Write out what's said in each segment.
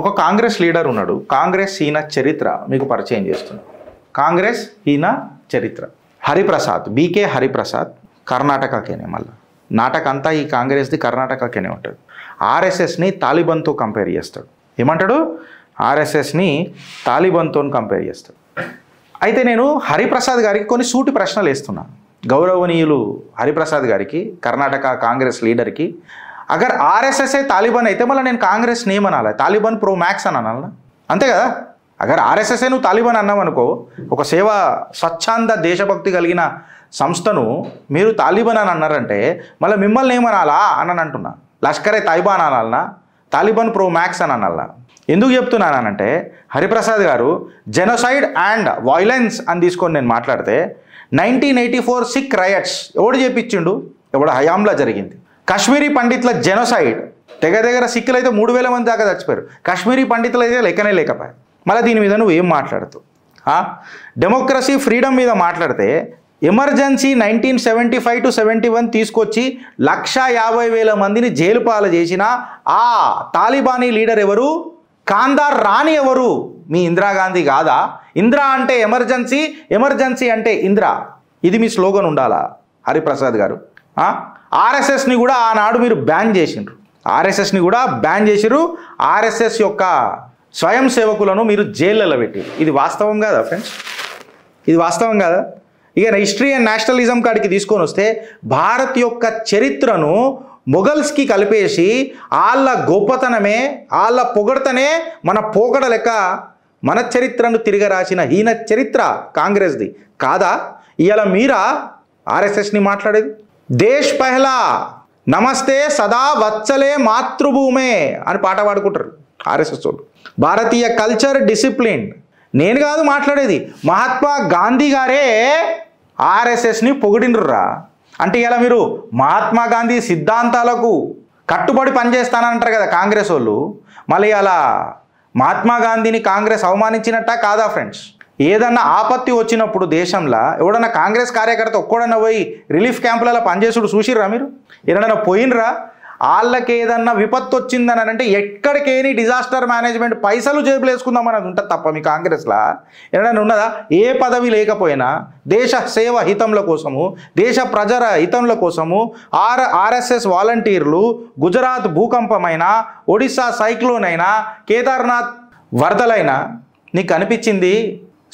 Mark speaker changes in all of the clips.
Speaker 1: ఒక కాంగ్రెస్ లీడర్ ఉన్నాడు. కాంగ్రెస్ ఈయన చరిత్ర మీకు పరిచయం చేస్తున్నాడు. కాంగ్రెస్ ఈయన చరిత్ర హరిప్రసాద్, బీకే హరిప్రసాద్. కర్ణాటకకేనే, మళ్ళీ నాటక అంతా ఈ కాంగ్రెస్ది కర్ణాటకకేనే ఉంటుంది. ఆర్ఎస్ఎస్ని తాలిబాన్తో కంపేర్ చేస్తాడు. ఏమంటాడు? ఆర్ఎస్ఎస్ని తాలిబాన్తో కంపేర్ చేస్తాడు. అయితే నేను హరిప్రసాద్ గారికి కొన్ని సూటి ప్రశ్నలు వేస్తున్నాను. గౌరవనీయులు హరిప్రసాద్ గారికి, కర్ణాటక కాంగ్రెస్ లీడర్కి, అగర్ ఆర్ఎస్ఎస్ఏ తాలిబాన్ అయితే మళ్ళీ నేను కాంగ్రెస్ నేమ్ అనాలి, తాలిబాన్ ప్రో మ్యాక్స్ అని అనాలనా? అంతే కదా. అగర్ ఆర్ఎస్ఎస్ఏ నువ్వు తాలిబాన్ అన్నావు అనుకో, ఒక సేవా స్వచ్ఛంద దేశభక్తి కలిగిన సంస్థను మీరు తాలిబాన్ అని అన్నారంటే మళ్ళీ మిమ్మల్ని ఏమనాలా అని అంటున్నా. లష్కరే తైబాన్ అనాలనా, తాలిబాన్ ప్రో మ్యాక్స్ అని అనాలనా? ఎందుకు చెప్తున్నానంటే హరిప్రసాద్ గారు జెనోసైడ్ అండ్ వైలెన్స్ అని తీసుకొని నేను మాట్లాడితే 1984 సిక్ రయట్స్ ఎవడు చేపించిండు? ఎవడు హయాంలో జరిగింది. కాశ్మీరీ పండితుల జెనోసైడ్, దగ్గర సిక్కులు అయితే 3000 మంది దాకా చచ్చిపోయారు. కాశ్మీరీ పండితులు అయితే లెక్కనే లేకపోయారు. మళ్ళీ దీని మీద నువ్వు ఏం మాట్లాడుతావు? డెమోక్రసీ ఫ్రీడమ్ మీద మాట్లాడితే ఎమర్జెన్సీ 1975 to 71 తీసుకొచ్చి 150,000 మందిని జైలు పాలు చేసిన ఆ తాలిబానీ లీడర్ ఎవరు? కాందార్ రాణి ఎవరు? మీ ఇందిరాగాంధీ కాదా? ఇందిరా అంటే ఎమర్జెన్సీ, ఎమర్జెన్సీ అంటే ఇందిరా. ఇది మీ స్లోగన్ ఉండాలా హరిప్రసాద్ గారు? ఆర్ఎస్ఎస్ని కూడా ఆనాడు మీరు బ్యాన్ చేసిండ్రు. ఆర్ఎస్ఎస్ని కూడా బ్యాన్ చేసిరు. ఆర్ఎస్ఎస్ యొక్క స్వయం సేవకులను మీరు జైళ్ళలో పెట్టారు. ఇది వాస్తవం కాదా ఫ్రెండ్స్? ఇది వాస్తవం కాదా? ఇక హిస్టరీ అండ్ నేషనలిజం కాడికి తీసుకొని వస్తే భారత్ యొక్క చరిత్రను మొఘల్స్కి కలిపేసి వాళ్ళ గొప్పతనమే, వాళ్ళ పొగడతనే మన పోకడ లెక్క మన చరిత్రను తిరిగి రాసిన హీన చరిత్ర కాంగ్రెస్ది కాదా? ఇవాళ మీరా ఆర్ఎస్ఎస్ని మాట్లాడేది? దేశ్ పహలా, నమస్తే సదా వత్సలే మాతృభూమే అని పాట పాడుకుంటారు ఆర్ఎస్ఎస్ వాళ్ళు. భారతీయ కల్చర్ డిసిప్లిన్ నేను కాదు మాట్లాడేది, మహాత్మా గాంధీ గారే ఆర్ఎస్ఎస్ని పొగిడినరురా. అంటే ఇలా మీరు మహాత్మా గాంధీ సిద్ధాంతాలకు కట్టుబడి పనిచేస్తానంటారు కదా కాంగ్రెస్ వాళ్ళు. మళ్ళీ అలా మహాత్మా గాంధీని కాంగ్రెస్ అవమానించినట్టా కాదా ఫ్రెండ్స్? ఏదన్నా ఆపత్తి వచ్చినప్పుడు దేశంలో ఎవడన్నా కాంగ్రెస్ కార్యకర్త ఒక్కడన్నా పోయి రిలీఫ్ క్యాంపులలో పనిచేసుడు చూసిర్రా మీరు? ఏదన్నా పోయినరా? వాళ్ళకి ఏదన్నా విపత్తు వచ్చిందని అంటే ఎక్కడికేని డిజాస్టర్ మేనేజ్మెంట్ పైసలు జేబులు వేసుకుందామని ఉంటుంది తప్ప మీ కాంగ్రెస్లో ఏదైనా ఉన్నదా? ఏ పదవి లేకపోయినా దేశ సేవ హితంల కోసము, దేశ ప్రజల హితంల కోసము ఆర్ఎస్ఎస్ వాలంటీర్లు గుజరాత్ భూకంపమైనా, ఒడిశా సైక్లోన్ అయినా, కేదార్నాథ్ వరదలైనా నీకు అనిపించింది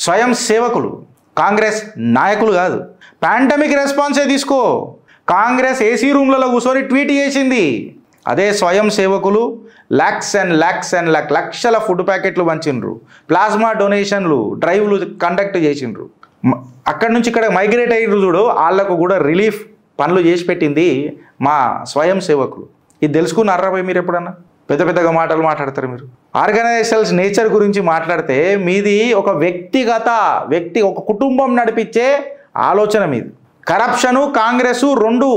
Speaker 1: స్వయం సేవకులు, కాంగ్రెస్ నాయకులు కాదు. పాండమిక్ రెస్పాన్సే తీసుకో, కాంగ్రెస్ ఏసీ రూమ్లలో కూర్చొని ట్వీట్ చేసింది. అదే స్వయం సేవకులు లాక్స్ అండ్ లక్షల ఫుడ్ ప్యాకెట్లు పంచిండ్రు, ప్లాస్మా డొనేషన్లు డ్రైవ్లు కండక్ట్ చేసిండ్రు. అక్కడి నుంచి ఇక్కడ మైగ్రేట్ అయ్యిండ్రు చూడు, వాళ్ళకు కూడా రిలీఫ్ పనులు చేసి పెట్టింది మా స్వయం సేవకులు. ఇది తెలుసుకున్నారా మీరు ఎప్పుడన్నా? పెద్దగా మాటలు మాట్లాడతారు మీరు. ఆర్గనైజేషన్స్ నేచర్ గురించి మాట్లాడితే మీది ఒక ఒక కుటుంబం నడిపించే ఆలోచన మీది. కరప్షను కాంగ్రెస్ రెండు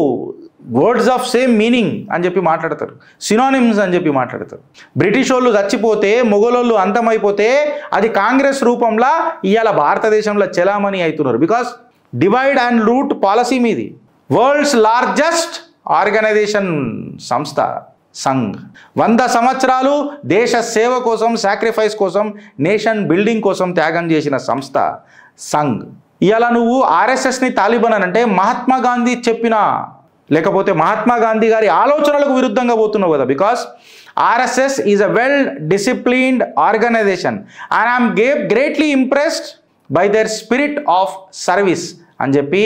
Speaker 1: వర్డ్స్ ఆఫ్ సేమ్ మీనింగ్ అని చెప్పి మాట్లాడతారు, సినానిమ్స్ అని చెప్పి మాట్లాడతారు. బ్రిటిష్ వాళ్ళు చచ్చిపోతే, మొఘలోళ్ళు అంతమైపోతే అది కాంగ్రెస్ రూపంలో ఇవాళ భారతదేశంలో చెలామణి అవుతున్నారు. Because divide and rule policy మీది. వరల్డ్స్ లార్జెస్ట్ ఆర్గనైజేషన్ సంస్థ సంఘ్, 100 సంవత్సరాలు దేశ సేవ కోసం, సాక్రిఫైస్ కోసం, నేషన్ బిల్డింగ్ కోసం త్యాగం చేసిన సంస్థ సంఘ్. ఇవాళ నువ్వు ఆర్ఎస్ఎస్ని తాలిబాన్ అని అంటే మహాత్మా గాంధీ చెప్పిన, లేకపోతే మహాత్మా గాంధీ గారి ఆలోచనలకు విరుద్ధంగా పోతున్నావు కదా. Because RSS is a well disciplined organization and I'm greatly impressed by their spirit of service అని చెప్పి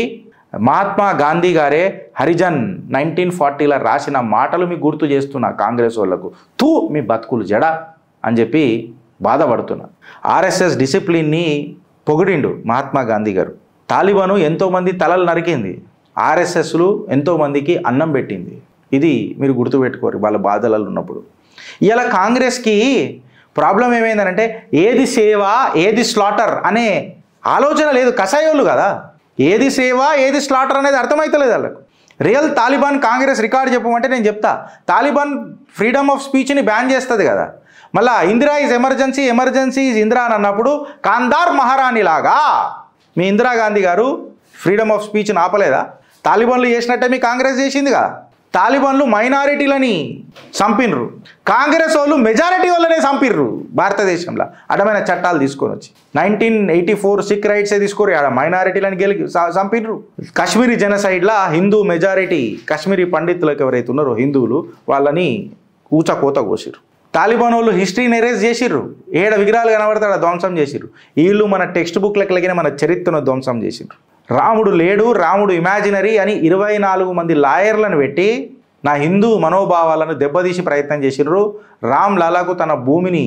Speaker 1: మహాత్మా గాంధీ గారే హరిజన్ 1940లో రాసిన మాటలు మీకు గుర్తు చేస్తున్నా కాంగ్రెస్ వాళ్ళకు. మీ బతుకులు జడ అని చెప్పి బాధపడుతున్నా. ఆర్ఎస్ఎస్ డిసిప్లిన్ని పొగిడిండు మహాత్మా గాంధీ గారు. తాలిబాను ఎంతోమంది తలలు నరికింది, ఆర్ఎస్ఎస్లు ఎంతోమందికి అన్నం పెట్టింది. ఇది మీరు గుర్తుపెట్టుకోరు వాళ్ళ బాధలలో ఉన్నప్పుడు. ఇలా కాంగ్రెస్కి ప్రాబ్లం ఏమైందనంటే ఏది సేవ ఏది స్లాటర్ అనే ఆలోచన లేదు. కషాయోళ్ళు కదా, ఏది సేవ ఏది స్లాటర్ అనేది అర్థమవుతలేదు వాళ్ళకు. రియల్ తాలిబాన్ కాంగ్రెస్ రికార్డు చెప్పమంటే నేను చెప్తా. తాలిబాన్ ఫ్రీడమ్ ఆఫ్ స్పీచ్ని బ్యాన్ చేస్తుంది కదా. మళ్ళా Indira is emergency, emergency is Indira అని అన్నప్పుడు కాందార్ మహారాణిలాగా మీ ఇందిరాగాంధీ గారు ఫ్రీడమ్ ఆఫ్ స్పీచ్ని ఆపలేదా? తాలిబాన్లు చేసినట్టే మీ కాంగ్రెస్ చేసిందిగా. తాలిబాన్లు మైనారిటీలని చంపినరు, కాంగ్రెస్ వాళ్ళు మెజారిటీ వాళ్ళనే చంపిర్రు భారతదేశంలో అడమైన చట్టాలు తీసుకొని వచ్చి. 1984 సిక్ రైట్సే తీసుకోరు, ఆడ మైనారిటీలని చంపినరు. కాశ్మీరీ జెనసైడ్లా హిందూ మెజారిటీ కాశ్మీరీ పండితులకు ఎవరైతే ఉన్నారో హిందువులు వాళ్ళని కూచకోత కోసిర్రు. తాలిబాన్ వాళ్ళు హిస్టరీని ఎరేజ్ చేసిర్రు, ఏడ విగ్రహాలు కనబడతాడ ధ్వంసం చేసిర్రు. వీళ్ళు మన టెక్స్ట్ బుక్లకి మన చరిత్రను ధ్వంసం చేసిర్రు. రాముడు లేడు, రాముడు ఇమాజినరీ అని 24 మంది లాయర్లను పెట్టి నా హిందూ మనోభావాలను దెబ్బతీసి ప్రయత్నం చేసిర్రు. రామ్ లాలాకు తన భూమిని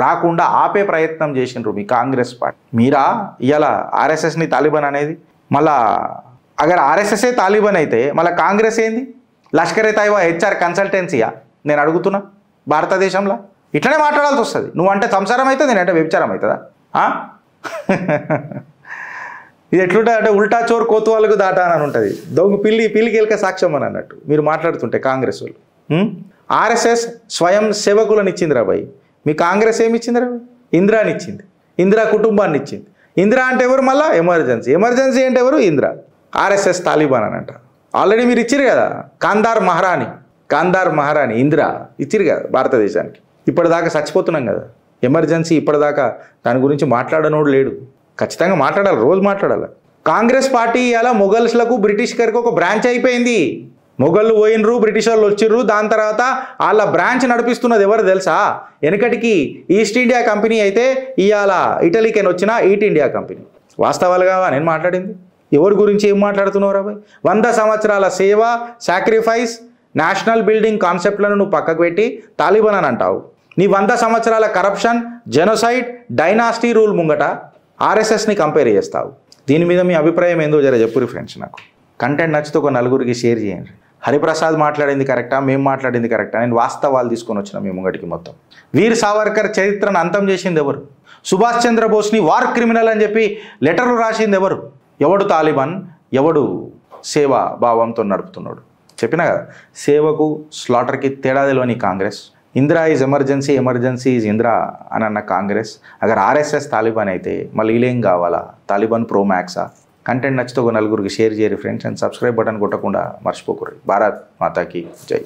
Speaker 1: రాకుండా ఆపే ప్రయత్నం చేసినారు మీ కాంగ్రెస్ పార్టీ. మీరా ఇవాళ ఆర్ఎస్ఎస్ని తాలిబాన్ అనేది? మళ్ళా అగర్ ఆర్ఎస్ఎస్ఏ తాలిబాన్ అయితే మళ్ళీ కాంగ్రెస్ ఏంది? లష్కర్ ఏ తైబా హెచ్ఆర్ కన్సల్టెన్సీయా? నేను అడుగుతున్నా. భారతదేశంలో ఇట్లనే మాట్లాడాల్సి వస్తుంది. నువ్వంటే సంసారం అవుతుంది, నేనంటే వ్యభిచారం అవుతుందా? ఇది ఎట్లుంటుంది అంటే ఉల్టా చోరు కోతువాళ్ళకు దాటా అని ఉంటుంది. దొంగ పిల్లికి ఎలక సాక్ష్యం అని అన్నట్టు మీరు మాట్లాడుతుంటే కాంగ్రెస్ వాళ్ళు. ఆర్ఎస్ఎస్ స్వయం సేవకులను ఇచ్చింది రాబాయి, మీ కాంగ్రెస్ ఏమి ఇచ్చింది రాబాయి? ఇందిరాని ఇచ్చింది, ఇందిరా కుటుంబాన్ని ఇచ్చింది. ఇందిరా అంటే ఎవరు? మళ్ళీ ఎమర్జెన్సీ అంటే ఎవరు? ఇందిరా. ఆర్ఎస్ఎస్ తాలిబాన్ అని అంట. ఆల్రెడీ మీరు ఇచ్చిరు కదా కాందార్ మహారాణి ఇందిరా ఇచ్చిరు కదా భారతదేశానికి. ఇప్పటిదాకా చచ్చిపోతున్నాం కదా, ఎమర్జెన్సీ ఇప్పటిదాకా దాని గురించి మాట్లాడనోడు లేడు. ఖచ్చితంగా మాట్లాడాలి, రోజు మాట్లాడాలి. కాంగ్రెస్ పార్టీ ఇలా మొఘల్స్లకు బ్రిటిష్ గారికి ఒక బ్రాంచ్ అయిపోయింది. మొఘళ్ళు పోయినరు, బ్రిటిష్ వాళ్ళు వచ్చిర్రు, దాని తర్వాత వాళ్ళ బ్రాంచ్ నడిపిస్తున్నది ఎవరు తెలుసా? వెనకటికి ఈస్ట్ ఇండియా కంపెనీ అయితే ఇవాళ ఇటలీకి వచ్చిన ఈస్ట్ ఇండియా కంపెనీ. వాస్తవాలుగా నేను మాట్లాడింది ఎవరి గురించి ఏం మాట్లాడుతున్నావు రాబాయ్? 100 సంవత్సరాల సేవ, సాక్రిఫైస్, నేషనల్ బిల్డింగ్ కాన్సెప్ట్లను నువ్వు పక్కకు పెట్టి తాలిబాన్ అని అంటావు. నీ 100 సంవత్సరాల కరప్షన్, జెనోసైడ్, డైనాసిటీ రూల్ ముంగట ఆర్ఎస్ఎస్ని కంపేర్ చేస్తావు. దీని మీద మీ అభిప్రాయం ఏందో జర చెప్పురి ఫ్రెండ్స్. నాకు కంటెంట్ నచ్చితే ఒక నలుగురికి షేర్ చేయండి. హరిప్రసాద్ మాట్లాడింది కరెక్టా, మేము మాట్లాడింది కరెక్టా? నేను వాస్తవాలు తీసుకొని వచ్చిన మీ ముంగటికి. మొత్తం వీర్ సావర్కర్ చరిత్రను అంతం చేసింది ఎవరు? సుభాష్ చంద్రబోస్ని వార్ క్రిమినల్ అని చెప్పి లెటర్లు రాసింది ఎవరు? ఎవడు తాలిబాన్, ఎవడు సేవా భావంతో నడుపుతున్నాడు? చెప్పినా కదా, సేవకు స్లాటర్కి తేడా తెలియని Congress. Indira is emergency is Indira అని అన్న కాంగ్రెస్. అగర్ ఆర్ఎస్ఎస్ తాలిబాన్ అయితే మళ్ళీ వీళ్ళేం కావాలా? Taliban pro మ్యాక్సా? కంటెంట్ నచ్చితే ఒక నలుగురికి షేర్ చేయరు ఫ్రెండ్స్. అండ్ సబ్స్క్రైబ్ బటన్ కొట్టకుండా మర్చిపోకూడదు. భారత్ మాతాకి జై.